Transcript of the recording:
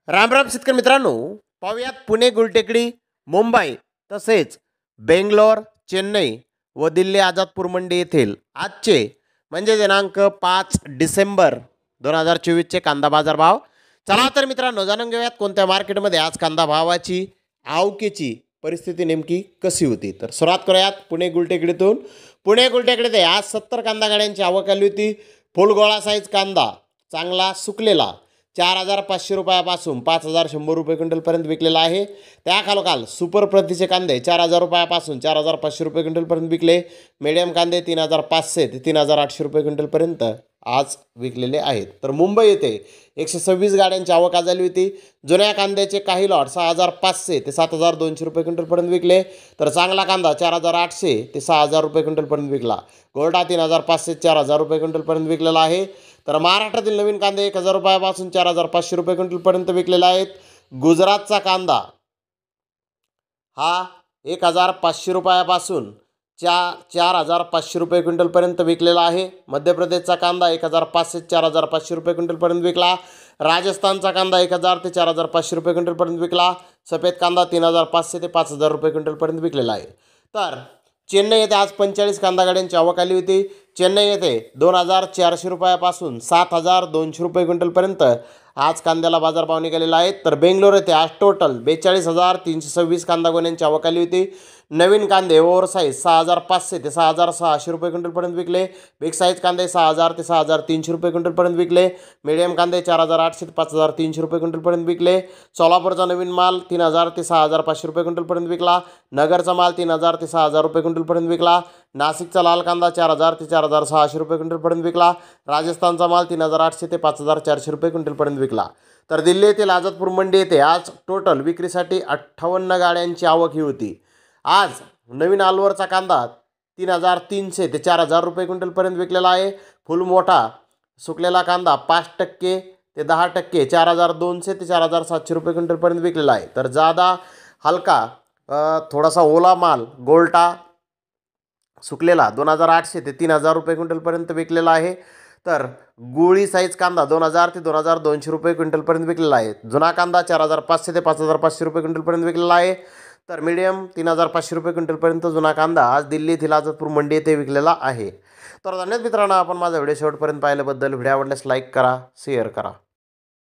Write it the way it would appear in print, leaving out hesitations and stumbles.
राम राम शेतकरी मित्रांनो, पाहुयात पुणे गुलटेकडी, मुंबई तसेच बेंगलोर, चेन्नई व दिल्ली आझादपूर मंडी येथील आजचे म्हणजे दिनांक 5 डिसेंबर 2024 चे कांदा बाजार भाव। चला तर मित्रांनो, जाणून घेऊयात कोणत्या मार्केटमध्ये आज कांदा भावाची आवकेची परिस्थिती नेमकी कशी होती। तर सुरुवात करूयात पुणे गुलटेकडीतून। पुणे गुलटेकडीत आज 70 कांदा गाड्यांची आवक आली होती। फुलगोळा साईज कांदा चांगला सुकलेला 4,500 रुपयापासून 5,100 रुपये क्विंटलपर्यंत विकलेला आहे। त्याखालोखाल सुपर प्रतीचे कांदे 4,000 रुपयापासून 4,500 रुपये क्विंटलपर्यंत विकले। मीडियम कांदे 3,500 ते 3,800 रुपये क्विंटलपर्यंत आज विकलेले आहेत। तर मुंबई येथे 126 गाड्यांची आवक आज झाली होती। जुन्या कांद्याचे काही लॉट 6,500 ते 7,200 रुपये क्विंटलपर्यंत विकले। तर चांगला कांदा 4,800 ते 6,000 रुपये क्विंटलपर्यंत विकला। गोल्डा 3,500 ते 4,000 रुपये क्विंटलपर्यंत विकलेला आहे। तर महाराष्ट्रातील नवीन कांदे 1,000 रुपयापासून 4,500 रुपये क्विंटलपर्यंत विकलेला आहेत। गुजरातचा कांदा हा 1,500 रुपयापासून 4,500 रुपये क्विंटलपर्यंत विकलेला आहे। मध्य प्रदेशचा कांदा 1,500 ते 4,500 रुपये क्विंटलपर्यंत विकला। राजस्थानचा कांदा 1,000 ते 4,500 रुपये क्विंटलपर्यंत विकला। सफेद कांदा 3,500 ते 5,000 रुपये क्विंटलपर्यंत विकलेला आहे। तर चेन्नई येथे आज 45 कांदा गाड्यांची आवक आली होती। चेन्नई येथे 2,400 रुपयापासून 7,200 रुपये क्विंटलपर्यंत आज कांद्याला बाजारभाव निघालेला आहे। तर बेंगलोर येथे आज टोटल 42,326 कांदा गोण्यांची आवक आली होती। नवीन कांदे ओव्हरसाईज 6,500 ते 6,600 रुपये क्विंटलपर्यंत विकले। बिग साईज कांदे 6,000 ते 6,300 रुपये क्विंटलपर्यंत विकले। मीडियम कांदे 4,800 ते 5,300 रुपये क्विंटलपर्यंत विकले। सोलापूरचा नवीन माल 3,000 ते 6,500 रुपये क्विंटलपर्यंत विकला। नगरचा माल 3,000 ते 6,000 रुपये क्विंटलपर्यंत विकला। नाशिकचा लाल कांदा 4,000 ते 4,600 रुपये क्विंटलपर्यंत विकला। राजस्थानचा माल 3,800 ते 5,400 रुपये क्विंटलपर्यंत विकला। तर दिल्ली येथील आझादपूर मंडी येथे आज टोटल विक्रीसाठी 58 गाड्यांची आवक ही होती। आज नवीन आलवरचा कांदा 3,300 ते 4,000 रुपये क्विंटलपर्यंत विकलेला आहे। फुल मोठा सुकलेला कांदा 5% ते 10% 4,200 ते 4,700 रुपये क्विंटलपर्यंत विकलेला आहे। तर जादा हलका थोडासा ओला माल गोल्टा सुकलेला 2,800 ते 3,000 रुपये क्विंटलपर्यंत विकलेला आहे। तर गुळी साईज कांदा 2,000 ते 2,200 रुपये क्विंटलपर्यंत विकलेला आहे। जुना कांदा 4,500 ते 5,500 रुपये क्विंटलपर्यंत विकलेला आहे। तर मीडियम 3,500 रुपये क्विंटलपर्यंत जुना कांदा आज दिल्ली येथील आझादपूर मंडी येथे विकलेला आहे। तर धन्यवाद मित्रांनो, आपण माझा व्हिडिओ शेवटपर्यंत पाहिल्याबद्दल। व्हिडिओ आवडल्यास लाईक करा, शेअर करा।